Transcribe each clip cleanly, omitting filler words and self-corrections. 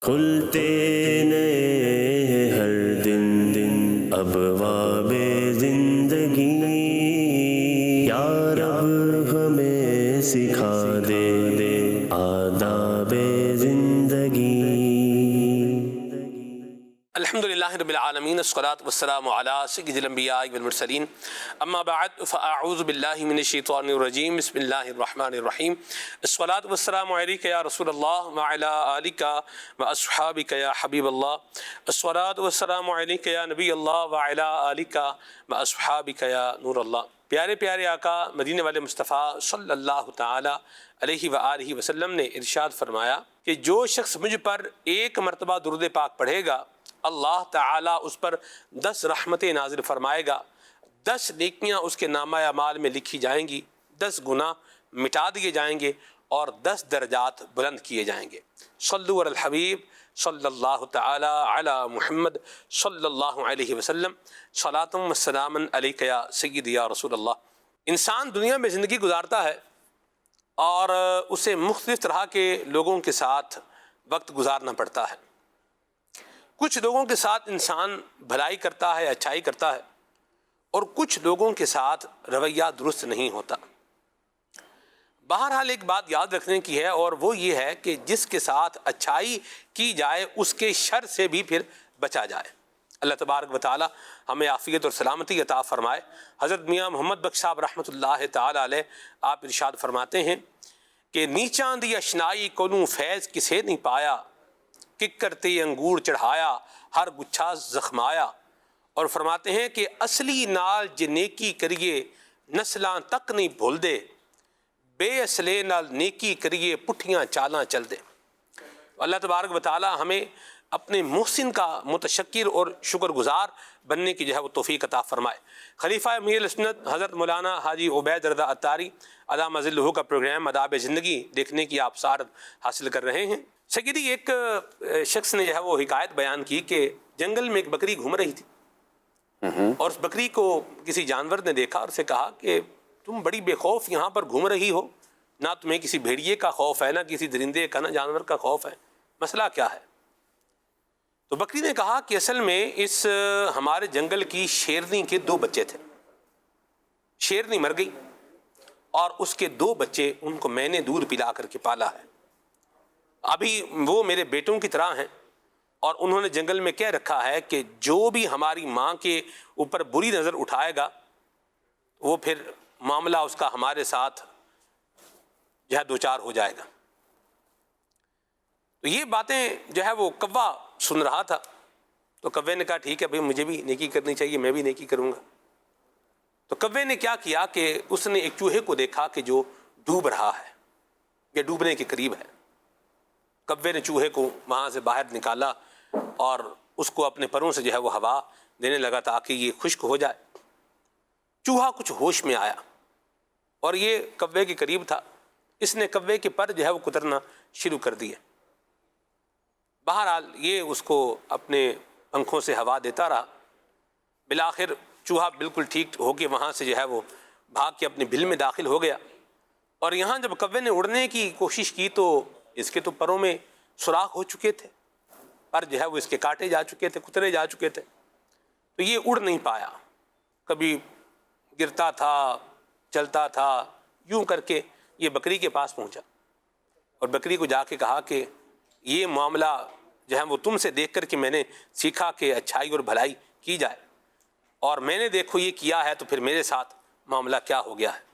کھلتے نئے ہر دن ابواب زندگی، یا رب ہمیں سکھا دے آداب زندگی۔ الحمدللہ رب العالمین، والصلاة والسلام علی سید الانبیاء والمرسلین، اما بعد فاعوذ باللہ من الشیطان الرجیم، بسم اللہ الرحمن الرحیم۔ الصلاة والسلام علیک یا رسول اللہ وعلی آلک واصحابک یا حبیب اللہ۔ الصلاة والسلام علیک یا نبی اللہ وعلی آلک واصحابک یا نور اللہ۔ پیارے پیارے آقا مدینے والے مصطفیٰ صلی اللہ تعالی علیہ وآلہ وسلم نے ارشاد فرمایا کہ جو شخص مجھ پر ایک مرتبہ درود پاک پڑھے گا، اللہ تعالیٰ اس پر 10 رحمتیں نازل فرمائے گا، 10 نیکیاں اس کے نامہ اعمال میں لکھی جائیں گی، 10 گناہ مٹا دیے جائیں گے اور 10 درجات بلند کیے جائیں گے۔ صلو علی الحبیب صلی اللہ تعالی علی محمد صلی اللہ علیہ وسلم، صلاۃ و سلام علیک یا سیدی یا رسول اللہ۔ انسان دنیا میں زندگی گزارتا ہے اور اسے مختلف طرح کے لوگوں کے ساتھ وقت گزارنا پڑتا ہے۔ کچھ لوگوں کے ساتھ انسان بھلائی کرتا ہے، اچھائی کرتا ہے، اور کچھ لوگوں کے ساتھ رویہ درست نہیں ہوتا۔ بہرحال ایک بات یاد رکھنے کی ہے، اور وہ یہ ہے کہ جس کے ساتھ اچھائی کی جائے اس کے شر سے بھی پھر بچا جائے۔ اللہ تبارک و تعالی ہمیں عافیت اور سلامتی عطا فرمائے۔ حضرت میاں محمد بخش صاحب رحمۃ اللہ تعالی علیہ آپ ارشاد فرماتے ہیں کہ نیچاں دی اشنائی کونوں فیض کسے نہیں پایا، ککرتے انگور چڑھایا ہر گچھا زخمایا۔ اور فرماتے ہیں کہ اصلی نال جے نیکی کریے نسلاں تک نہیں بھول دے، بے اصلے نال نیکی کریے پٹھیاں چالاں چل دے۔ اللہ تبارک و تعالی ہمیں اپنے محسن کا متشکر اور شکر گزار بننے کی وہ توفیق عطا فرمائے۔ خلیفہ امیر السنت حضرت مولانا حاجی عبید رضا عطاری علامہ ذلہ کا پروگرام آداب زندگی دیکھنے کی آپ سعادت حاصل کر رہے ہیں۔ سیدی ایک شخص نے وہ حکایت بیان کی کہ جنگل میں ایک بکری گھوم رہی تھی، اور اس بکری کو کسی جانور نے دیکھا اور اسے کہا کہ تم بڑی بے خوف یہاں پر گھوم رہی ہو، نہ تمہیں کسی بھیڑیے کا خوف ہے، نہ کسی درندے کا، نہ جانور کا خوف ہے، مسئلہ کیا ہے؟ تو بکری نے کہا کہ اصل میں اس ہمارے جنگل کی شیرنی کے 2 بچے تھے، شیرنی مر گئی اور اس کے 2 بچے ان کو میں نے دودھ پلا کر کے پالا ہے، ابھی وہ میرے بیٹوں کی طرح ہیں، اور انہوں نے جنگل میں کہہ رکھا ہے کہ جو بھی ہماری ماں کے اوپر بری نظر اٹھائے گا وہ پھر معاملہ اس کا ہمارے ساتھ دوچار ہو جائے گا۔ تو یہ باتیں وہ کوا سن رہا تھا، تو کوے نے کہا ٹھیک ہے بھائی، مجھے بھی نیکی کرنی چاہیے، میں بھی نیکی کروں گا۔ تو کوے نے کیا کیا کہ اس نے ایک چوہے کو دیکھا کہ جو ڈوب رہا ہے یا ڈوبنے کے قریب ہے۔ کوے نے چوہے کو وہاں سے باہر نکالا اور اس کو اپنے پروں سے وہ ہوا دینے لگا تاکہ یہ خشک ہو جائے۔ چوہا کچھ ہوش میں آیا اور یہ کوے کے قریب تھا، اس نے کوے کے پر وہ کترنا شروع کر دیے۔ بہرحال یہ اس کو اپنے پنکھوں سے ہوا دیتا رہا، بالآخر چوہا بالکل ٹھیک ہو کے وہاں سے وہ بھاگ کے اپنے بل میں داخل ہو گیا، اور یہاں جب کوے نے اڑنے کی کوشش کی تو اس کے تو پروں میں سوراخ ہو چکے تھے، پر وہ اس کے کاٹے جا چکے تھے، کترے جا چکے تھے، تو یہ اڑ نہیں پایا، کبھی گرتا تھا، چلتا تھا، یوں کر کے یہ بکری کے پاس پہنچا، اور بکری کو جا کے کہا کہ یہ معاملہ وہ تم سے دیکھ کر کے میں نے سیکھا کہ اچھائی اور بھلائی کی جائے، اور میں نے دیکھو یہ کیا ہے تو پھر میرے ساتھ معاملہ کیا ہو گیا ہے۔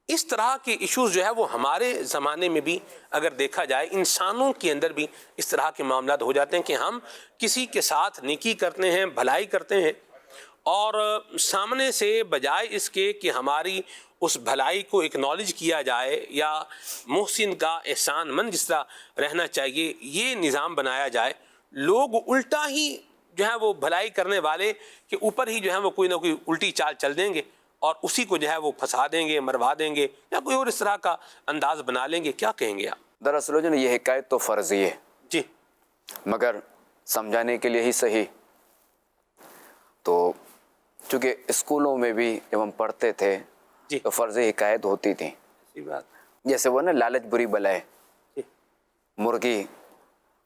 اس طرح کے ایشوز وہ ہمارے زمانے میں بھی اگر دیکھا جائے، انسانوں کے اندر بھی اس طرح کے معاملات ہو جاتے ہیں کہ ہم کسی کے ساتھ نیکی کرتے ہیں، بھلائی کرتے ہیں، اور سامنے سے بجائے اس کے کہ ہماری اس بھلائی کو اکنالج کیا جائے یا محسن کا احسان مند جس طرح رہنا چاہیے یہ نظام بنایا جائے، لوگ الٹا ہی وہ بھلائی کرنے والے کے اوپر ہی وہ کوئی نہ کوئی الٹی چال چل دیں گے اور اسی کو وہ پھنسا دیں گے، مروا دیں گے، یا کوئی اور اس طرح کا انداز بنا لیں گے۔ کیا کہیں گے آپ؟ دراصل یہ حکایت تو فرضی ہے جی، مگر سمجھانے کے لیے ہی صحیح، تو چونکہ اسکولوں میں بھی جب ہم پڑھتے تھے جی، تو فرضی حکایت ہوتی تھی، صحیح بات، جیسے وہ نا لالچ بری بلا ہے، جی، مرغی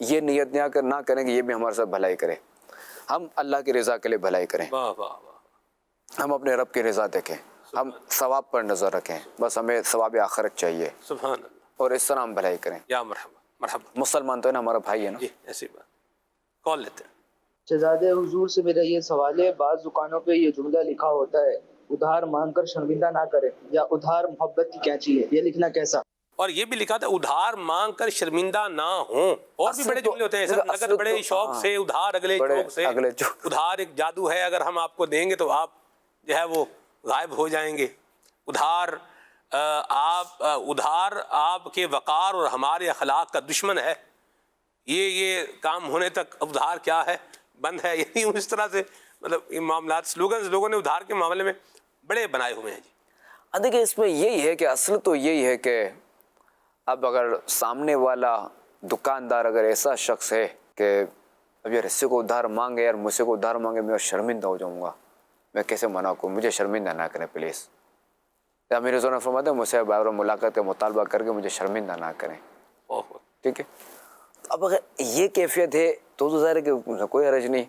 یہ نیت نہ کریں کہ یہ بھی ہمارے ساتھ بھلائی کرے. ہم اللہ کی رضا کے لیے بھلائی کریں, واہ واہ واہ, ہم اپنے رب کی رضا دیکھیں, ہم ثواب پر نظر رکھیں, بس ہمیں ثواب آخرت چاہیے, سبحان اللہ, اور اس طرح ہم بھلائی کریں. یا مرحبا مرحبا. مسلمان تو ہے نا, ہمارا بھائی ہے نا. جی ایسی بات. کال لیتے ہیں. شہزادے حضور سے میرا یہ سوال ہے, بعض دکانوں پہ یہ جملہ لکھا ہوتا ہے ادھار مانگ کر شرمندہ نہ کرے, یا ادھار محبت کی کینچی ہے, یہ لکھنا کیسا؟ اور یہ بھی لکھا تھا ادھار مانگ کر شرمندہ نہ ہوں. اور بھی بڑے جملے ہوتے ہیں سر, اگر بڑے شوق سے ادھار اگلے چوک سے, ادھار ایک جادو ہے, اگر ہم آپ کو دیں گے تو آپ جو ہے وہ غائب ہو جائیں گے. ادھار آپ کے وقار اور ہمارے اخلاق کا دشمن ہے. یہ کام ہونے تک ادھار کیا ہے, بند ہے. یعنی اس طرح سے مطلب یہ معاملات سلوگنز لوگوں نے ادھار کے معاملے میں بڑے بنائے ہوئے ہیں. جی دیکھیں اس میں یہی ہے کہ اصل تو یہی ہے کہ اب اگر سامنے والا دکاندار اگر ایسا شخص ہے کہ اب یار اس سے کو ادھار مانگے, یار مجھ سے کو ادھار مانگے, میں شرمندہ ہو جاؤں گا, میں کیسے منع کروں, مجھے شرمندہ نہ کریں پلیز. امیر حضور نے فرمایا مجھ سے بار ملاقات کا مطالبہ کر کے مجھے شرمندہ نہ کریں. ٹھیک ہے, اب اگر یہ کیفیت ہے تو ظاہر ہے کہ کوئی حرج نہیں.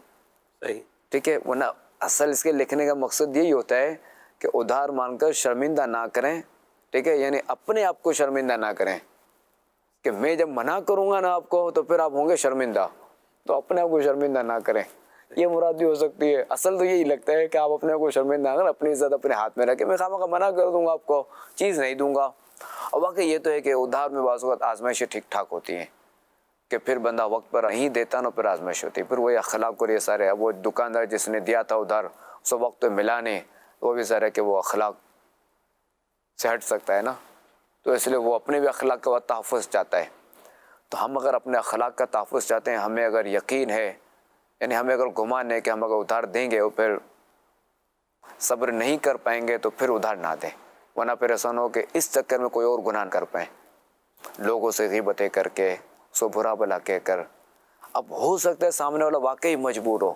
صحیح, ٹھیک ہے, ورنہ اصل اس کے لکھنے کا مقصد یہی ہوتا ہے کہ ادھار مان کر شرمندہ نہ کریں. ٹھیک ہے, یعنی اپنے آپ کو شرمندہ نہ کریں کہ میں جب منع کروں گا نا آپ کو تو پھر آپ ہوں گے شرمندہ, تو اپنے آپ کو شرمندہ نہ کریں. یہ مراد بھی ہو سکتی ہے. اصل تو یہی لگتا ہے کہ آپ اپنے آپ کو شرمندہ نہ کریں, اپنی عزت اپنے ہاتھ میں رکھیں, میں خواہ منع کر دوں گا آپ کو, چیز نہیں دوں گا. اور واقعی یہ تو ہے کہ ادھار میں بعض اوقات آزمائشیں ٹھیک ٹھاک ہوتی ہیں کہ پھر بندہ وقت پر نہیں دیتا نا, پھر آزمائش ہوتی ہے, پھر وہی اخلاق اور یہ سارے. اب وہ دکاندار جس نے دیا تھا ادھار اس وقت ملا نہیں, وہ بھی ظاہر ہے کہ وہ اخلاق سے ہٹ سکتا ہے نا, تو اس لیے وہ اپنے بھی اخلاق کا تحفظ چاہتا ہے. تو ہم اگر اپنے اخلاق کا تحفظ چاہتے ہیں, ہمیں اگر یقین ہے, یعنی ہمیں اگر گمان ہے کہ ہم اگر ادھار دیں گے اور پھر صبر نہیں کر پائیں گے تو پھر ادھار نہ دیں, ورنہ پھر ایسا نہ ہو کہ اس چکر میں کوئی اور گناہ کر پائیں, لوگوں سے غیبتیں کر کے, سو برا بلا کہہ کر. اب ہو سکتا ہے سامنے والا واقعی مجبور ہو,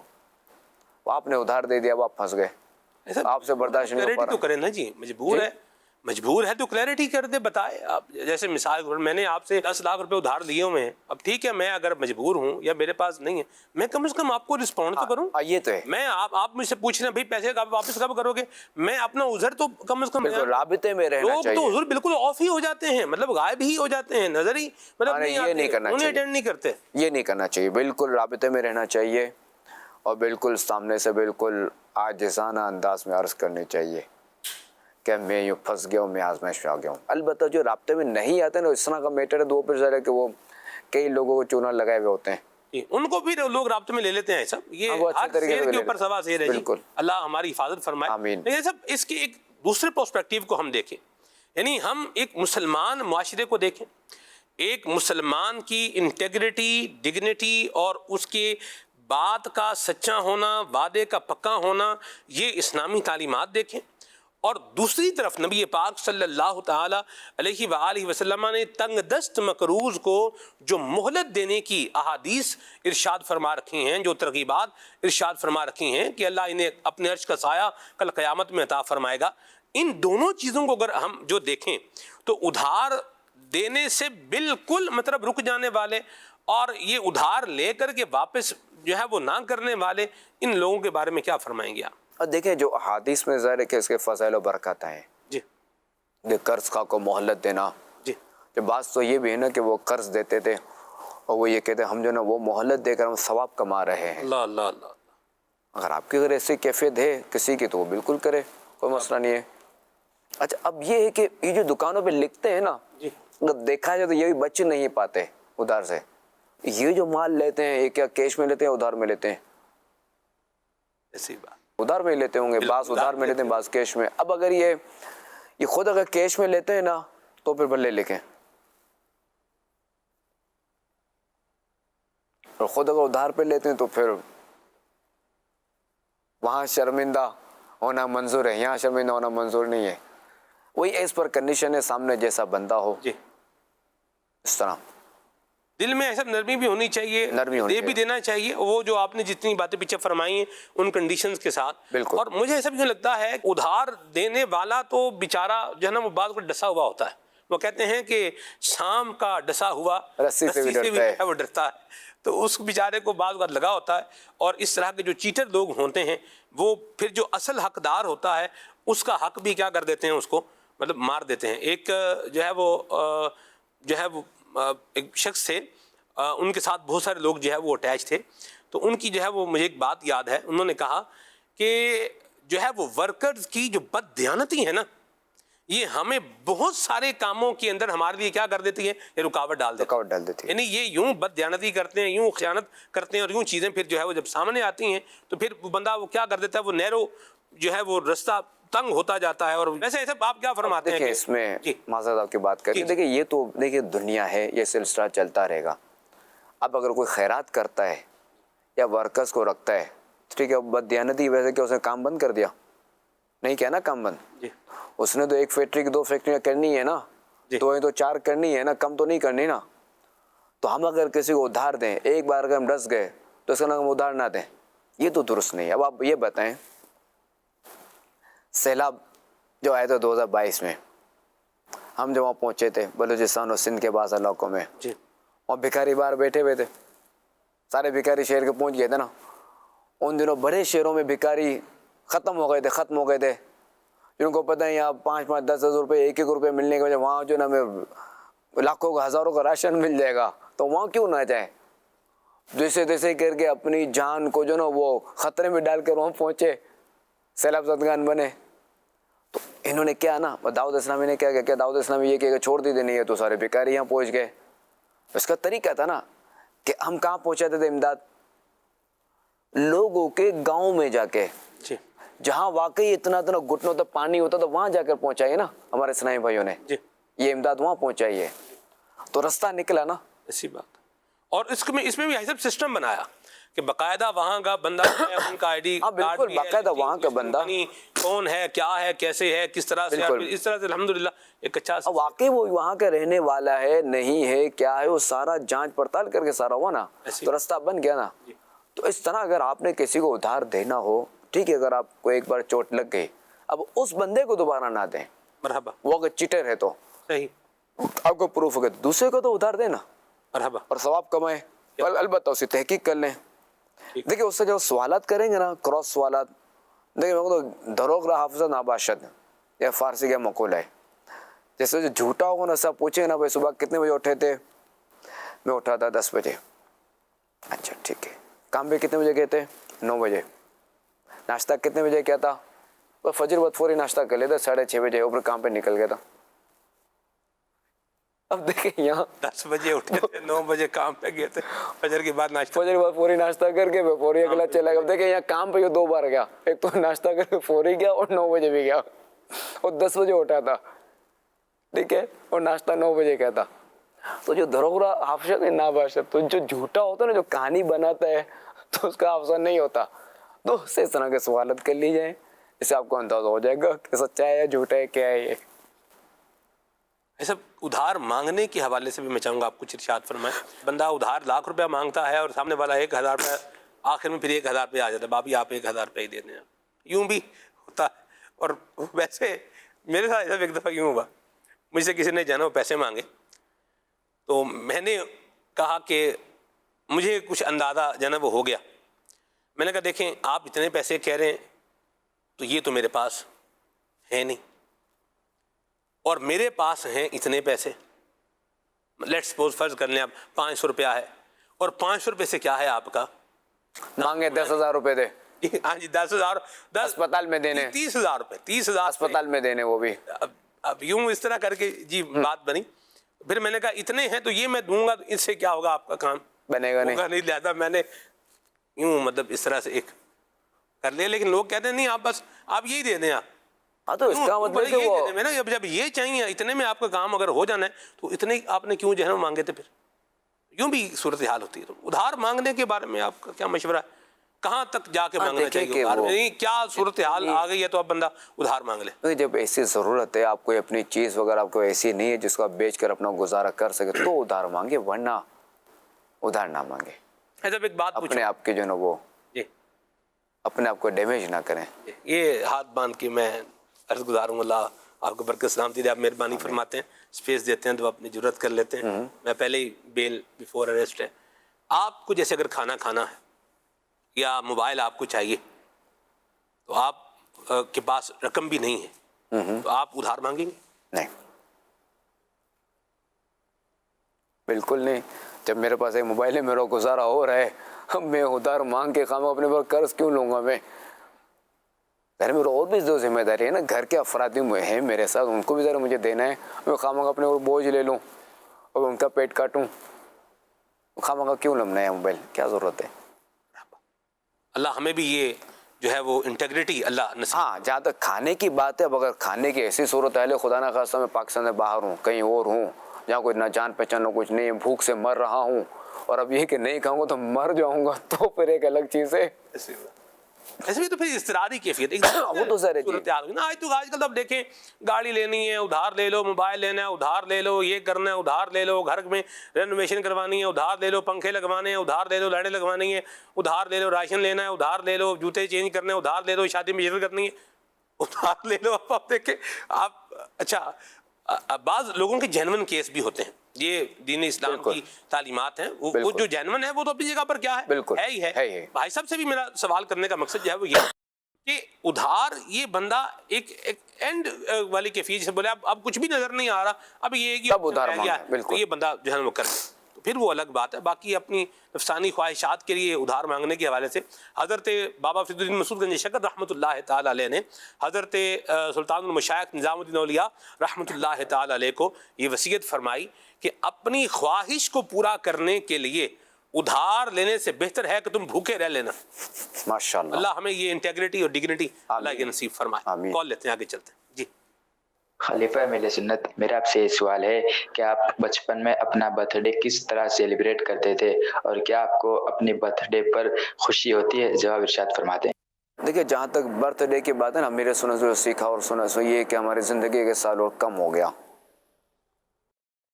آپ نے ادھار دے دیا, اب آپ پھنس گئے, آپ سے برداشت نہیں ہو پا رہا. تو کریں نا جی, مجبور ہے تو کلیئرٹی کر دے, بتائے. آپ جیسے مثال میں نے آپ سے 10 لاکھ روپے ادھار دیے ہوئے ہیں, اب ٹھیک ہے میں اگر مجبور ہوں یا میرے پاس نہیں ہے, میں کم از کم آپ کو رسپونڈ تو کروں. یہ تو ہے, میں آپ مجھ سے پوچھ رہے ہیں بھائی پیسے واپس کب کرو گے, میں اپنا عذر تو کم از کم رابطے میں رہنا لوگ چاہیے. تو حضور بالکل آف ہی ہو جاتے ہیں, مطلب غائب ہی ہو جاتے ہیں, نظر ہی مطلب یہ نہیں کرنا چاہیے, اٹینڈ نہیں کرتے. یہ نہیں کرنا چاہیے, بالکل رابطے میں رہنا چاہیے, اور بالکل سامنے سے بالکل عاجزانہ انداز میں عرض کرنی چاہیے کہ میں یوں پھنس گیا ہوں, میں آزمائش میں آ گیا ہوں. البتہ جو رابطے میں نہیں آتے نا, اس طرح کا میٹر ہے, دو پر ذرا کہ وہ کئی لوگوں کو چونا لگائے ہوئے ہوتے ہیں, ان کو بھی لوگ رابطے میں لے لیتے ہیں. سب یہ ہر شیر کے اوپر سوا شیر ہے جی, اللہ ہماری حفاظت فرمائے. آمین. لیکن سب اس کے ایک دوسرے پرسپیکٹیو کو ہم دیکھیں, یعنی ہم ایک مسلمان معاشرے کو دیکھیں, ایک مسلمان کی انٹیگریٹی, ڈگنیٹی اور اس کے بات کا سچا ہونا, وعدے کا پکا ہونا, یہ اسلامی تعلیمات دیکھیں. اور دوسری طرف نبی پاک صلی اللہ تعالی علیہ وآلہ وسلم نے تنگ دست مقروض کو جو مہلت دینے کی احادیث ارشاد فرما رکھی ہیں, جو ترغیبات ارشاد فرما رکھی ہیں کہ اللہ انہیں اپنے عرش کا سایہ کل قیامت میں عطا فرمائے گا. ان دونوں چیزوں کو اگر ہم جو دیکھیں تو ادھار دینے سے بالکل مطلب رک جانے والے اور یہ ادھار لے کر کے واپس جو ہے وہ نہ کرنے والے, ان لوگوں کے بارے میں کیا فرمائیں گے آپ؟ اور دیکھیں جو احادیث میں ظاہر ہے کہ اس کے فضائل و برکات ہیں جی, قرض کا کو مہلت دینا. جی, بات تو یہ بھی ہے نا کہ وہ قرض دیتے تھے اور وہ یہ کہتے ہم جو نا وہ مہلت دے کر ہم ثواب کما رہے ہیں. اللہ اللہ اللہ. اگر آپ کی اگر ایسی کیفیت ہے کسی کی تو وہ بالکل کرے, کوئی مسئلہ نہیں ہے. اچھا اب یہ ہے کہ یہ جو دکانوں پہ لکھتے ہیں نا, اگر دیکھا جائے تو یہ بھی بچ نہیں پاتے ادھار سے. یہ جو مال لیتے ہیں یہ کیا کیش میں لیتے ہیں, ادھار میں لیتے ہیں؟ ایسی بات, ادھار میں لیتے ہوں گے, بعض ادھار میں لیتے ہیں, بعض کیش میں. اب اگر یہ خود اگر کیش میں لیتے ہیں نا تو پھر بھلے لکھیں, اور خود اگر ادھار پہ لیتے ہیں تو پھر وہاں شرمندہ ہونا منظور ہے, یہاں شرمندہ ہونا منظور نہیں ہے. وہی اس پر کنڈیشن ہے سامنے جیسا بندہ ہو جی, اس طرح دل میں ایسا نرمی بھی ہونی چاہیے, دے بھی دینا چاہیے, وہ جو آپ نے جتنی باتیں پیچھے فرمائی ہیں ان کنڈیشنز کے ساتھ. بالکل. اور مجھے ایسا بھی لگتا ہے ادھار دینے والا تو بیچارہ جو ہے نا وہ بعض کو ڈسا ہوا ہوتا ہے, وہ کہتے ہیں کہ شام کا ڈسا ہوا رسی سے بھی جو ڈرتا ہے۔ ہے وہ ڈرتا ہے، تو اس بیچارے کو بعض اوقات لگا ہوتا ہے، اور اس طرح کے جو چیٹر لوگ ہوتے ہیں وہ پھر جو اصل حقدار ہوتا ہے اس کا حق بھی کیا کر دیتے ہیں، اس کو مطلب مار دیتے ہیں۔ ایک جو ہے وہ ایک شخص تھے، ان کے ساتھ بہت سارے لوگ جو ہے وہ اٹیچ تھے، تو ان کی جو ہے وہ مجھے ایک بات یاد ہے، انہوں نے کہا کہ جو ہے وہ ورکرز کی جو بد دیانتی ہے نا، یہ ہمیں بہت سارے کاموں کے اندر ہمارے لیے کیا کر دیتی ہے، یہ رکاوٹ ڈال دیتی ہے۔ یعنی یہ یوں بد دیانتی کرتے ہیں، یوں خیانت کرتے ہیں، اور یوں چیزیں پھر جو ہے وہ جب سامنے آتی ہیں تو پھر وہ بندہ وہ کیا کر دیتا ہے، وہ نیرو جو ہے وہ رستہ تنگ ہوتا جاتا ہے۔ اور ویسے ایسا آپ کیا فرماتے ہیں؟ دیکھیں اس میں جی معذرت آپ کی بات کریں، دیکھیں یہ تو دیکھیں دنیا ہے، یہ سلسلہ چلتا رہے گا۔ اب اگر کوئی خیرات کرتا ہے یا ورکرز کو رکھتا ہے، ٹھیک ہے، بد دیانتی ویسے کہ اس نے کام بند کر دیا، نہیں کیا نا کام بند، جی اس نے تو 1 فیکٹری کی 2 فیکٹریاں کرنی ہے نا، جی 2 تو 4 کرنی ہے نا، کم تو نہیں کرنی نا۔ تو ہم اگر کسی کو ادھار دیں، ایک بار اگر ہم ڈس گئے تو اس کا نام ہم ادھار نہ دیں، یہ تو درست نہیں ہے۔ اب آپ یہ بتائیں، سیلاب جو آئے تھے 2022 میں، ہم جب وہاں پہنچے تھے بلوچستان اور سندھ کے بعض علاقوں میں، جی وہاں بھکاری باہر بیٹھے ہوئے تھے، سارے بھکاری شہر کے پہنچ گئے تھے نا۔ ان دنوں بڑے شہروں میں بھکاری ختم ہو گئے تھے، جن کو پتہ ہے یہاں 5-5 10 روپے 1 روپے ملنے کی وجہ وہاں جو نا ہمیں لاکھوں کا ہزاروں کا راشن مل جائے گا، تو وہاں کیوں نہ جائیں؟ جیسے تیسے کر کے اپنی جان کو جو نا وہ خطرے میں ڈال کر وہاں پہنچے، سیلاب زدگان بنے۔ تو انہوں نے کیا نا، دعوت اسلامی نے کیا کہ دعوت اسلامی یہ کہ چھوڑ دی نہیں ہے، تو سارے بھکاری یہاں پہنچ گئے۔ اس کا طریقہ تھا نا کہ ہم کہاں پہنچاتے تھے امداد؟ لوگوں کے گاؤں میں جا کے، جی جہاں واقعی اتنا گھٹنوں تک پانی ہوتا تو وہاں جا کر پہنچائیے نا ہمارے اسلامی بھائیوں نے، جی یہ امداد وہاں پہنچائی ہے، تو رستہ نکلا نا۔ ایسی بات۔ اور اس میں بھی ایسا سسٹم بنایا کہ باقاعدہ وہاں کا بندہ ان کا آئی ڈی ہاں بالکل، باقاعدہ وہاں کا بندہ کون ہے، کیا ہے، کیسے ہے، کس طرح سے، اس طرح سے الحمدللہ ایک اچھا واقعی وہ وہاں کا رہنے والا ہے نہیں ہے کیا ہے، وہ سارا جانچ پڑتال کر کے سارا ہوا نا، تو رستہ بن گیا نا۔ تو اس طرح اگر آپ نے کسی کو ادھار دینا ہو، ٹھیک ہے، اگر آپ کو ایک بار چوٹ لگ گئی، اب اس بندے کو دوبارہ نہ دیں، مرحبا، وہ اگر چیٹر ہے تو صحیح، آپ کو پروف ہوگا، دوسرے کو تو ادھار دینا مرحبا، اور ثواب کمائیں، البتہ اسے تحقیق کر لیں۔ دیکھیں اس سے جو سوالات کریں گے نا، کراس سوالات، دیکھیں میں تو دروغ را حافظ ناباشد، یہ فارسی کا مقولہ ہے۔ جیسے جو جھوٹا ہوگا نا، سب پوچھیں نا بھائی صبح کتنے بجے اٹھے تھے؟ میں اٹھا تھا 10 بجے۔ اچھا ٹھیک ہے، کام پہ کتنے بجے گئے تھے؟ 9 بجے۔ ناشتہ کتنے بجے کیا تھا؟ بس فجر بعد فوری ناشتہ کر لیتا، 6:30 بجے اوپر کام پہ نکل گیا تھا۔ اب دیکھیں یہاں 10 بجے اٹھے تھے، 9 بجے کام پہ گئے تھے، فجر کے بعد ناشتہ، فجر بعد فوری ناشتہ کر کے فوری اگلا چلا گیا۔ دیکھیں یہاں کام پہ یہ 2 بار گیا، ایک تو ناشتہ کر کے فوری گیا اور 9 بجے بھی گیا، اور 10 بجے اٹھا تھا، ٹھیک ہے، اور ناشتہ 9 بجے کیا تھا۔ تو جو دروغ حافظ ہے ناباشد، تو جو جھوٹا ہوتا ہے نا، جو کہانی بناتا ہے، تو اس کا حافظہ نہیں ہوتا۔ تو اس سے اس طرح کے سوالات کر لی جائیں، اس سے آپ کو اندازہ ہو جائے گا کہ سچا ہے یا جھوٹا ہے، کیا ہے یہ۔ ایسا ادھار مانگنے کے حوالے سے بھی میں چاہوں گا آپ کچھ ارشاد فرمائیں۔ بندہ ادھار 1,00,000 روپیہ مانگتا ہے اور سامنے والا 1,000 روپیہ، آخر میں پھر 1,000 روپیہ آ جاتا ہے، بابی آپ 1,000 روپیہ ہی دے دیں، یوں بھی ہوتا ہے۔ اور ویسے میرے ساتھ ایسا ایک دفعہ یوں ہوا، مجھ سے کسی نے جانا وہ پیسے مانگے، تو میں نے کہا کہ مجھے کچھ اندازہ جانا وہ ہو گیا۔ میں نے کہا دیکھیں آپ اتنے پیسے کہہ رہے ہیں تو یہ تو میرے پاس ہے نہیں، اور میرے پاس ہیں اتنے پیسے، لیٹ سپوز فرض کر لیں آپ 500 روپیہ ہے، اور 500 روپے سے کیا ہے آپ کا، مانگے 10,000 روپے دے، ہاں جی 10,000، اسپتال میں دینے، 30,000 روپے، 30,000 اسپتال میں دینے، وہ بھی اب یوں اس طرح کر کے جی بات بنی۔ پھر میں نے کہا اتنے ہیں تو یہ میں دوں گا، تو اس سے کیا ہوگا، آپ کا کام بنے گا نہیں۔ ہوگا نہیں، لہذا میں نے یوں مطلب اس طرح سے ایک کر لیا۔ لیکن لوگ کہتے ہیں نہیں آپ بس آپ یہی دے دیں، آپ ہاں تو اس کا مطلب کہ وہ جب یہ چاہیے اتنے میں آپ کا کام اگر ہو جانا ہے تو اتنے آپ نے کیوں جو ہے نا مانگے تھے، پھر یوں بھی صورتحال ہوتی ہے۔ تو ادھار مانگنے کے بارے میں آپ کا کیا مشورہ ہے، کہاں تک جا کے مانگنا چاہیے ادھار؟ کیا صورتحال آ گئی ہے تو اب بندہ ادھار مانگ لے؟ جب ایسی ضرورت ہے، آپ کو اپنی چیز وغیرہ آپ کو ایسی نہیں ہے جس کو آپ بیچ کر اپنا گزارا کر سکے تو ادھار مانگے، ورنہ ادھار نہ مانگے۔ جب ایک بات اپنے آپ کے جو نا وہ اپنے آپ کو ڈیمیج نہ کریں۔ یہ ہاتھ باندھ کے میں عرض گزار ہوں، اللہ آپ کو برکت سلامتی دے، آپ مہربانی فرماتے ہیں۔ اسپیس دیتے ہیں تو اپنی ضرورت کر لیتے ہیں. میں پہلے ہی بیل بیفور اریسٹ ہے. آپ کو جیسے اگر کھانا کھانا ہے یا موبائل آپ کو چاہیے تو آپ کے پاس رقم بھی نہیں ہے تو آپ ادھار مانگیں گے؟ نہیں، بالکل نہیں. جب میرے پاس ایک موبائل ہے، میرا گزارا ہو رہا ہے، میں ادھار مانگ کے خواہ اپنے پر قرض کیوں لوں گا؟ میں گھر میں اور بھی جو ذمہ داری ہے نا، گھر کے افراد ہیں میرے ساتھ، ان کو بھی ذرا مجھے دینا ہے. میں خواہ اپنے اور بوجھ لے لوں اور ان کا پیٹ کاٹوں. خواہ کیوں لمنا ہے موبائل؟ کیا ضرورت ہے؟ اللہ ہمیں بھی یہ جو ہے وہ انٹیگریٹی اللہ نصیب. ہاں، جہاں تک کھانے کی بات ہے، اب اگر کھانے کی ایسی صورت ہے، خدا نہ خواستہ میں پاکستان سے باہر ہوں، کہیں اور ہوں جہاں کوئی نہ جان پہچان ہو، کچھ نہیں، بھوک سے مر رہا ہوں، اور اب یہ کہ نہیں کھاؤں گا تو مر جاؤں گا، تو پھر ایک الگ چیز ہے. ایسے بھی تو پھر اضطراری کیفیت وہ تو ظاہر ہے جی. صورت حال ہوگی نا. آج کل تو اب دیکھیں گاڑی لینی ہے ادھار لے لو، موبائل لینا ہے ادھار لے لو، یہ کرنا ہے ادھار لے لو، گھر میں رینوویشن کروانی ہے ادھار لے لو، پنکھے لگوانے ہیں ادھار لے لو، لائٹیں لگوانی ہے ادھار لے لو، راشن لینا ہے ادھار لے لو، جوتے چینج کرنے ہیں ادھار لے لو، شادی میں شرکت کرنی ہے ادھار لے لو. اب آپ دیکھیں آپ اچھا بعض لوگوں کے جینون کیس بھی ہوتے ہیں. یہ دین اسلام کی تعلیمات ہیں، وہ جو جینون ہے وہ تو اپنی جگہ پر کیا ہے ہی ہے. بھائی صاحب سے بھی میرا سوال کرنے کا مقصد جو ہے وہ یہ کہ ادھار یہ بندہ ایک اینڈ والی کیفیت سے بولے اب کچھ بھی نظر نہیں آ رہا، اب یہ کہ یہ بندہ جو ہے وہ کر تو پھر وہ الگ بات ہے. باقی اپنی نفسانی خواہشات کے لیے ادھار مانگنے کے حوالے سے حضرت بابا فرید الدین مسعود گنج شکر رحمۃ اللہ تعالی علیہ نے حضرت سلطان المشائخ نظام الدین اولیاء رحمۃ اللہ تعالی علیہ کو یہ وصیت فرمائی کہ اپنی خواہش کو پورا کرنے کے لیے ادھار لینے سے بہتر ہے کہ تم بھوکے رہ لینا. ماشاءاللہ اللہ ہمیں یہ انٹیگریٹی اور ڈگنیٹی اللہ کے نصیب فرمائے. کال لیتے ہیں، آگے چلتے ہیں. جی خلیفہ مل سنت، میرا آپ سے یہ سوال ہے کہ آپ بچپن میں اپنا برتھ ڈے کس طرح سیلیبریٹ کرتے تھے اور کیا آپ کو اپنے برتھ ڈے پر خوشی ہوتی ہے؟ جواب ارشاد فرما دیں. دیکھیے، جہاں تک برتھ ڈے کی بات ہے نا، میرے سننے سے سیکھا اور سنا سو یہ کہ ہماری زندگی کے سال اور کم ہو گیا،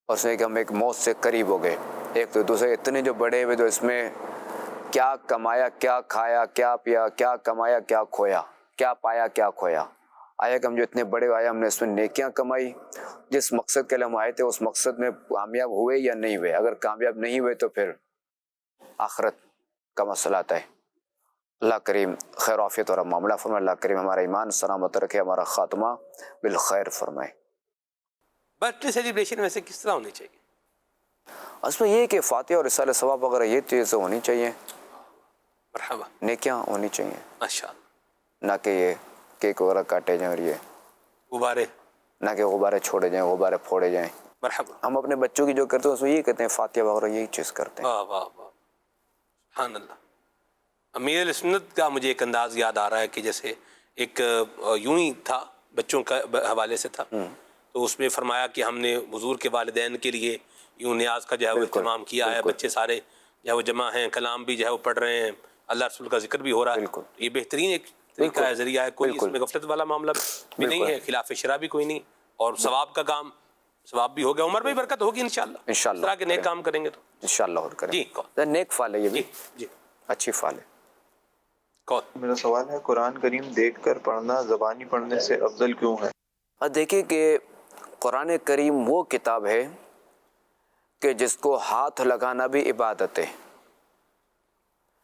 اور سنے کہ ہم ایک موت سے قریب ہو گئے. ایک تو دوسرے اتنے جو بڑے ہوئے تو اس میں کیا کمایا، کیا کھایا، کیا پیا، کیا کمایا، کیا کھویا، کیا پایا، کیا کھویا. آیا کہ ہم جو اتنے بڑے آئے، ہم نے اس میں نیکیاں کمائی، جس مقصد کے لیے ہم آئے تھے اس مقصد میں کامیاب ہوئے یا نہیں ہوئے. اگر کامیاب نہیں ہوئے تو پھر آخرت کا مسئلہ آتا ہے. اللہ کریم خیر و عافیت اور معاملہ فرمائے. اللہ کریم ہمارا ایمان سلامت رکھے، ہمارا خاتمہ بالخیر فرمائے. برتھ ڈے سیلیبریشن ویسے کس طرح ہونی چاہیے؟ اس میں یہ کہ فاتحہ اور رسالہ ثواب وغیرہ یہ چیزیں ہونی چاہیے، مرحبا، نیکیاں ہونی چاہیے، ماشاءاللہ. نہ کہ یہ کیک وغیرہ کاٹے جائیں اور یہ غبارے، نہ کہ غبارے چھوڑے جائیں، غبارے پھوڑے جائیں. مرحبا. ہم اپنے بچوں کی جو کرتے ہیں اس میں یہ کہتے ہیں فاتحہ وغیرہ یہی چیز کرتے ہیں. واہ واہ واہ، سبحان اللہ. امیر السنت کا مجھے ایک انداز یاد آ رہا ہے کہ جیسے ایک یوں ہی تھا، بچوں کا حوالے سے تھا، تو اس میں فرمایا کہ ہم نے حضور کے والدین کے لیے یوں نیاز کا جو ہے وہ اہتمام کیا ہے. بچے سارے جو ہے وہ جمع ہیں، کلام بھی جو ہے وہ پڑھ رہے ہیں، اللہ رسول کا ذکر بھی ہو رہا ہے. یہ بہترین ایک طریقہ ہے، ذریعہ ہے. کوئی اس میں غفلت والا معاملہ بھی نہیں ہے، خلاف شرع بھی کوئی نہیں، اور ثواب کا کام ثواب بھی ہو گیا. عمر میں برکت ہوگی انشاءاللہ، اس طرح کے نیک کام کریں گے تو انشاءاللہ اور کریں. جی نیک فعل ہے یہ بھی، جی اچھی فعل ہے. میرا سوال ہے، قرآن کریم دیکھ کر پڑھنا زبانی پڑھنے سے افضل کیوں ہے؟ اور دیکھیں کہ قرآن کریم وہ کتاب ہے کہ جس کو ہاتھ لگانا بھی عبادت ہے،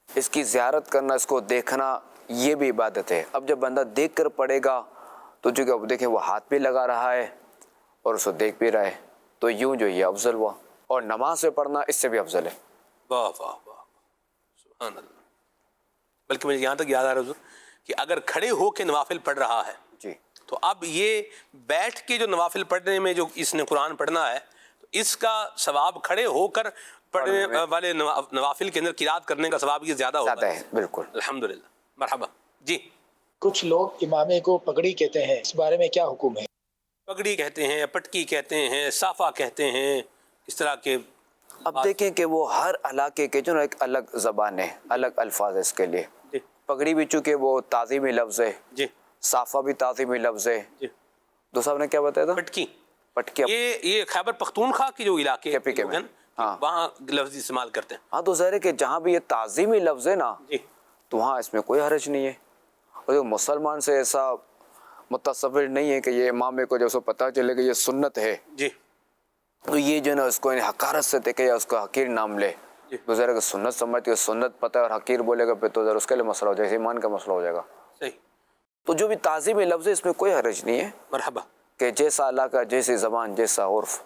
اس کی زیارت کرنا، اس کو دیکھنا یہ بھی عبادت ہے. اب جب بندہ دیکھ کر پڑھے گا تو چونکہ اب دیکھیں وہ ہاتھ بھی لگا رہا ہے اور اس کو دیکھ بھی رہا ہے، تو یوں جو یہ افضل ہوا. اور نماز سے پڑھنا اس سے بھی افضل ہے. واہ واہ واہ، سبحان اللہ. بلکہ مجھے یہاں تک یاد آ رہا ہے حضور کہ اگر کھڑے ہو کے نوافل پڑھ رہا ہے جی، تو اب یہ بیٹھ کے جو نوافل پڑھنے میں جو اس نے قرآن پڑھنا ہے تو اس کا ثواب کھڑے ہو کر پڑھنے والے نوافل کے اندر قرات کرنے کا ثواب یہ زیادہ ہوتا ہے. بالکل، الحمدللہ. مرحبا. جی کچھ لوگ امامے کو پگڑی کہتے ہیں، اس بارے میں کیا حکم ہے؟ پگڑی کہتے ہیں، پٹکی کہتے ہیں، صافہ کہتے ہیں، اس طرح کے. اب دیکھیں کہ وہ ہر علاقے کے جو نا ایک الگ زبان ہے، الگ الفاظ ہے اس کے لیے. جی پگڑی بھی چونکہ وہ تعظیمی لفظ ہے، جی صافہ بھی تعظیمی لفظ ہے. جی. دوسرا آپ نے کیا بتایا تھا؟ پٹکی. پٹکی. یہ خیبر پختونخوا کی جو علاقے لوگ ہیں وہاں لفظ استعمال کرتے ہیں. ہاں، تو ظاہر ہے کہ جہاں بھی یہ تعظیمی لفظ ہے نا جی تو وہاں اس میں کوئی حرج نہیں ہے. اور جو مسلمان سے ایسا متصور نہیں ہے کہ یہ امامے کو جب سے پتہ چلے کہ یہ سنت ہے جی تو یہ جو ہے نا اس کو حقارت سے دیکھے یا اس کو حقیر نام لے تو ذرا کہ سنت سمجھ کے سنت پتہ ہے اور حقیر بولے گا پھر تو ذرا اس کے لیے مسئلہ ہو جائے گا، ایمان کا مسئلہ ہو جائے گا. صحیح. تو جو بھی تعظیم لفظ ہے اس میں کوئی حرج نہیں ہے مرحبا. کہ جیسا علاقہ، جیسی زبان، جیسا عرف.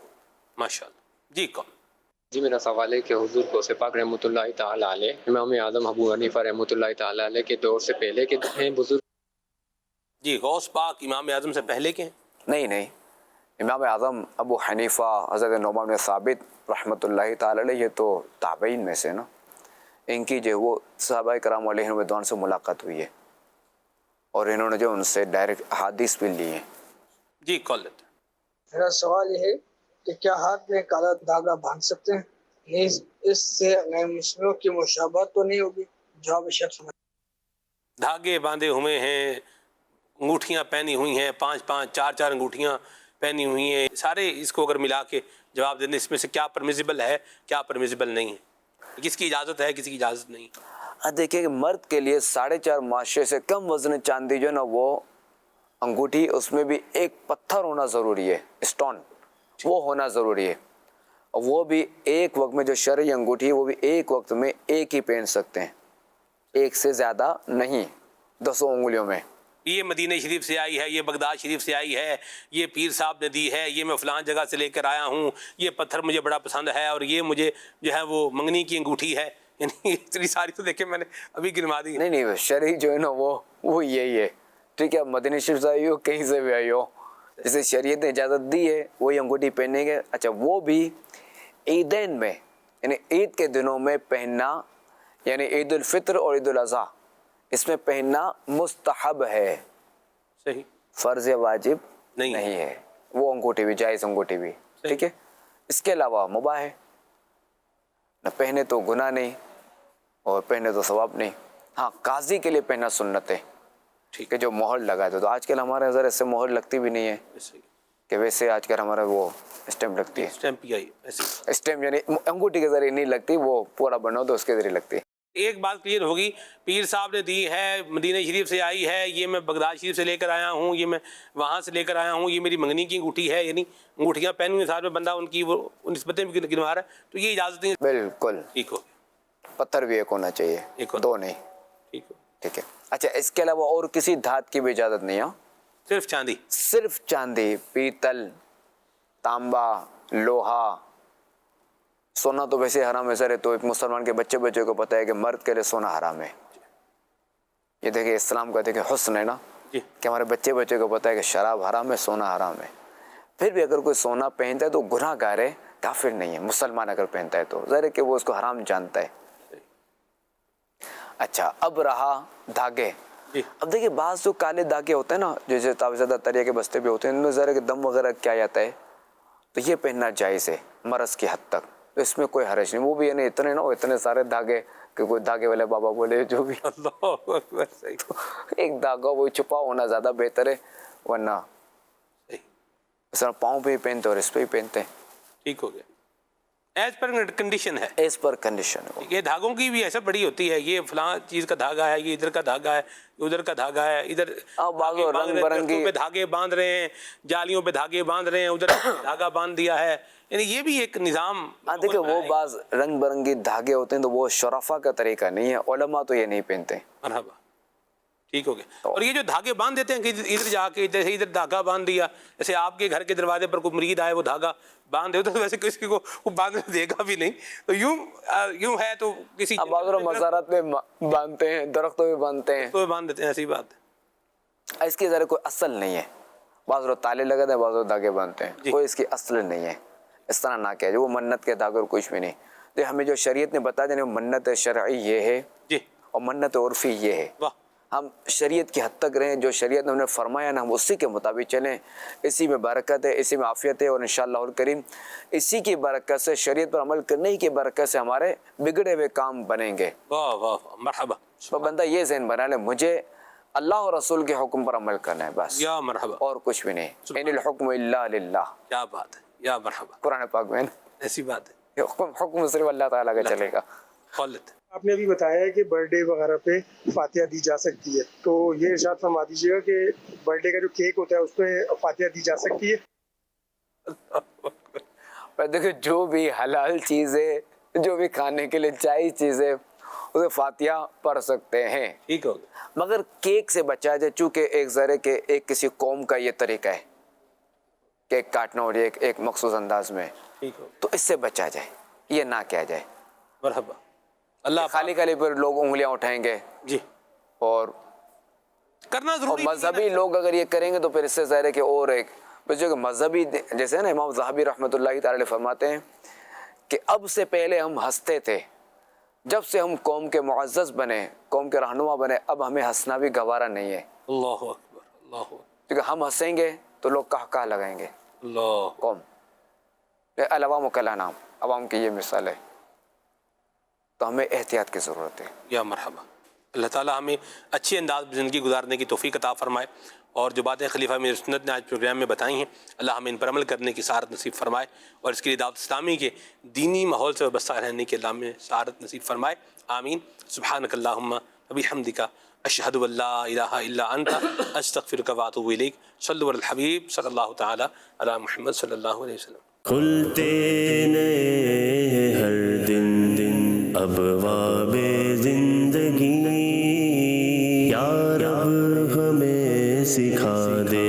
ماشاء اللہ. جی کون؟ جی میرا سوال ہے کہ حضور غوث پاک رحمۃ اللہ تعالیٰ علیہ، امام اعظم ابو حنیفہ رحمۃ اللہ تعالیٰ علیہ کے دور سے پہلے کے ہیں بزرگ؟ جی غوث پاک امام اعظم سے پہلے کے ہیں؟ نہیں، امام اعظم ابو حنیفہ حضرت نعمان بن ثابت رحمۃ اللہ تعالیٰ علیہ یہ تو تابعین میں سے نا، ان کی جو وہ صحابہ کرام علیہ رضوان سے ملاقات ہوئی ہے اور انہوں نے جو ان سے ڈائریکٹ حدیث بھی لی ہیں. جی کال لیتے. میرا سوال یہ ہے کہ کیا ہاتھ میں کالا دھاگا باندھ سکتے ہیں؟ اس سے غیر مسلموں کی مشابہت تو نہیں ہوگی؟ جواب شخص سمجھ. دھاگے باندھے ہوئے ہیں، انگوٹھیاں پہنی ہوئی ہیں، 5 4 انگوٹھیاں پہنی ہوئی ہیں، سارے اس کو اگر ملا کے جواب دینے اس میں سے کیا پرمیزیبل ہے کیا پرمیزیبل نہیں ہے، کس کی اجازت ہے کسی کی اجازت نہیں. دیکھیں کہ مرد کے لیے 4.5 ماشے سے کم وزن چاندی جو ہے نا وہ انگوٹھی، اس میں بھی ایک پتھر ہونا ضروری ہے، اسٹون وہ ہونا ضروری ہے، اور وہ بھی ایک وقت میں جو شرعی انگوٹھی ہے وہ بھی ایک وقت میں ایک ہی پہن سکتے ہیں، ایک سے زیادہ نہیں 10 انگلیوں میں. یہ مدینہ شریف سے آئی ہے، یہ بغداد شریف سے آئی ہے، یہ پیر صاحب نے دی ہے، یہ میں فلان جگہ سے لے کر آیا ہوں، یہ پتھر مجھے بڑا پسند ہے اور یہ مجھے جو ہے وہ منگنی کی انگوٹھی ہے. یعنی اتنی ساری تو دیکھیں میں نے ابھی گنوا دی. نہیں شرعی جو ہے نا وہ یہی ہے. ٹھیک ہے، مدینہ شریف سے آئی ہو کہیں سے بھی آئی ہو، جسے شریعت نے اجازت دی ہے وہی انگوٹھی پہنیں گے. اچھا وہ بھی عیدین میں یعنی عید کے دنوں میں پہننا، یعنی عید الفطر اور عید الاضحیٰ اس میں پہننا مستحب ہے، صحیح، فرض واجب نہیں ہے. وہ انگوٹھی بھی جائز انگوٹھی بھی ٹھیک ہے. اس کے علاوہ مباح ہے، نہ پہنے تو گناہ نہیں اور پہنے تو ثواب نہیں. ہاں قاضی کے لیے پہننا سنت ہے، ٹھیک ہے، جو مہر لگائے تو آج کل ہمارے نظر ایسے مہر لگتی بھی نہیں ہے کہ ویسے آج کل ہمارا وہ اسٹیمپ لگتی ہے. اسٹیمپ یعنی انگوٹھی کے ذریعے نہیں لگتی، وہ پورا بنو تو اس کے ذریعے لگتی ہے. ایک بات کلیئر ہوگی، پیر صاحب نے دی ہے، مدینہ شریف سے آئی ہے، یہ میں بغداد شریف سے لے کر آیا ہوں، یہ میں وہاں سے لے کر آیا ہوں، یہ میری منگنی کی انگوٹھی ہے، یعنی انگوٹھیاں پہنی ہوئی ساتھ میں بندہ ان کی وہ نسبتیں بھی گنوا رہا ہے، تو یہ اجازت نہیں. بالکل ٹھیک ہو. پتھر بھی ایک ہونا چاہیے، دو نہیں. ٹھیک ہے. اچھا اس کے علاوہ اور کسی دھات کی بھی اجازت نہیں ہے؟ صرف چاندی. صرف چاندی، پیتل، تانبا، لوہا. سونا تو ویسے حرام ہے سر، تو ایک مسلمان کے بچے کو پتہ ہے کہ مرد کے لیے سونا حرام ہے. یہ دیکھیں اسلام کا دیکھیں حسن ہے نا کہ ہمارے بچے کو پتہ ہے کہ شراب حرام ہے، سونا حرام ہے. پھر بھی اگر کوئی سونا پہنتا ہے تو گناہ گار ہے، کافر نہیں ہے. مسلمان اگر پہنتا ہے تو ظاہر ہے کہ وہ اس کو حرام جانتا ہے. اچھا اب رہا دھاگے. اب دیکھیں بعض جو کالے دھاگے ہوتے ہیں نا، جیسے تابزدہ تریا کے بستے بھی ہوتے ہیں، ان میں ظاہر ہے کہ دم وغیرہ کیا جاتا ہے، تو یہ پہننا جائز ہے مرض کی حد تک، تو اس میں کوئی حرج نہیں. وہ بھی یعنی اتنے نہ ہو اتنے سارے دھاگے کہ کوئی دھاگے والے بابا بولے جو بھی ایک دھاگا وہ چھپا ہونا زیادہ بہتر ہے، ورنہ اس طرح پاؤں پہ ہی پہنتے اور اس پہ ہی پہنتے ہیں. ٹھیک ہو گیا. ایز پر کنڈیشن ہے، ایز پر کنڈیشن. یہ دھاگوں کی بھی ایسا بڑی ہوتی ہے، یہ فلاں چیز کا دھاگا ہے، یہ ادھر کا دھاگا ہے، ادھر کا دھاگا ہے، ادھر رنگ برنگی پہ دھاگے باندھ رہے ہیں، جالیوں پہ دھاگے باندھ رہے ہیں، ادھر دھاگا باندھ دیا ہے. یعنی یہ بھی ایک نظام. دیکھیں وہ بعض رنگ برنگی دھاگے ہوتے ہیں تو وہ شرفا کا طریقہ نہیں ہے، علماء تو یہ نہیں پہنتے. مرحبا. ٹھیک ہو گیا. اور یہ جو دھاگے باندھ دیتے ہیں کہ ادھر جا کے ادھر دھاگا باندھ دیا، جیسے آپ کے گھر کے دروازے پر کوئی مرید آئے وہ دھاگا باندھ دے تو ویسے کسی کو وہ باندھنے دے گا بھی نہیں، تو یوں ہے تو کسی مزارات میں باندھتے ہیں، درختوں میں باندھتے ہیں، تو باندھ دیتے ہیں. ایسی بات ہے. اس کی ذرا کوئی اصل نہیں ہے. بعض لوگ تالے لگاتے ہیں، بعض لوگ دھاگے باندھتے ہیں، کوئی اس کی اصل نہیں ہے. اس طرح نہ کہہ جو وہ منت کے دھاگے اور کچھ بھی نہیں. تو ہمیں جو شریعت نے بتا دیا منت شرعی یہ ہے اور منت عرفی یہ ہے. ہم شریعت کی حد تک رہیں، جو شریعت نے ہم نے فرمایا نا ہم اسی کے مطابق چلیں. اسی میں برکت ہے، اسی میں عافیت ہے، اور انشاءاللہ الکریم اسی کی برکت سے، شریعت پر عمل کرنے کی برکت سے ہمارے بگڑے ہوئے کام بنیں گے. واہ واہ مرحبا. تو بندہ یہ ذہن بنا لے مجھے اللہ اور رسول کے حکم پر عمل کرنا ہے بس، یا مرحبا، اور کچھ بھی نہیں. ان الحکم الا للہ. کیا بات ہے، یا مرحبا. قرآن پاک میں ایسی بات ہے، حکم صرف اللہ تعالیٰ کا چلے گا. آپ نے ابھی بتایا ہے کہ برتھ ڈے وغیرہ پہ فاتحہ دی جا سکتی ہے، تو یہ ارشاد فرما دیجیے گا کہ برتھ ڈے کا جو کیک ہوتا ہے اس پہ فاتحہ دی جا سکتی ہے؟ پر دیکھیں جو بھی حلال چیز ہے, جو بھی کھانے کے لیے جائز چیز ہے, اسے فاتحہ پڑھ سکتے ہیں. ٹھیک ہو گیا. مگر کیک سے بچا جائے, چونکہ ایک ذرے کہ ایک کسی قوم کا یہ طریقہ ہے کیک کاٹنا اور ایک مخصوص انداز میں, ٹھیک ہو. تو اس سے بچا جائے, یہ نہ کیا جائے. مرحبا. اللہ خالی خالی پر لوگ انگلیاں اٹھائیں گے جی, اور کرنا ضروری مذہبی لوگ اگر یہ کریں گے تو پھر اس سے ظاہر ہے کہ اور ایک جو کہ مذہبی جیسے ہے نا, امام ذہبی رحمۃ اللہ تعالی فرماتے ہیں کہ اب سے پہلے ہم ہنستے تھے, جب سے ہم قوم کے معزز بنے, قوم کے رہنما بنے, اب ہمیں ہنسنا بھی گوارا نہیں ہے. اللہ اکبر, اللہ اکبر. کیونکہ ہم ہنسیں گے تو لوگ کہا لگائیں گے. اللہ. قوم العوام کالانام, عوام کی یہ مثال ہے. تو ہمیں احتیاط کی ضرورت ہے. یا مرحبا. اللہ تعالیٰ ہمیں اچھے انداز میں زندگی گزارنے کی توفیق عطا فرمائے, اور جو باتیں خلیفہ امیر سنت نے آج پروگرام میں بتائی ہیں, اللہ ہمیں ان پر عمل کرنے کی سعادت نصیب فرمائے, اور اس کے لیے دعوت اسلامی کے دینی ماحول سے وابستہ رہنے کے اللہ میں سعادت نصیب فرمائے. آمین. سبحانک اللہم وبحمدک, اشہد ان لا الہ الا انت, استغفرک واتوب الیک. صلوا علی الحبیب صلی اللہ تعالی علی محمد صلی اللہ علیہ وسلم. کھلتے نئے ہر دن ابواب زندگی, یا رب ہمیں سکھا دے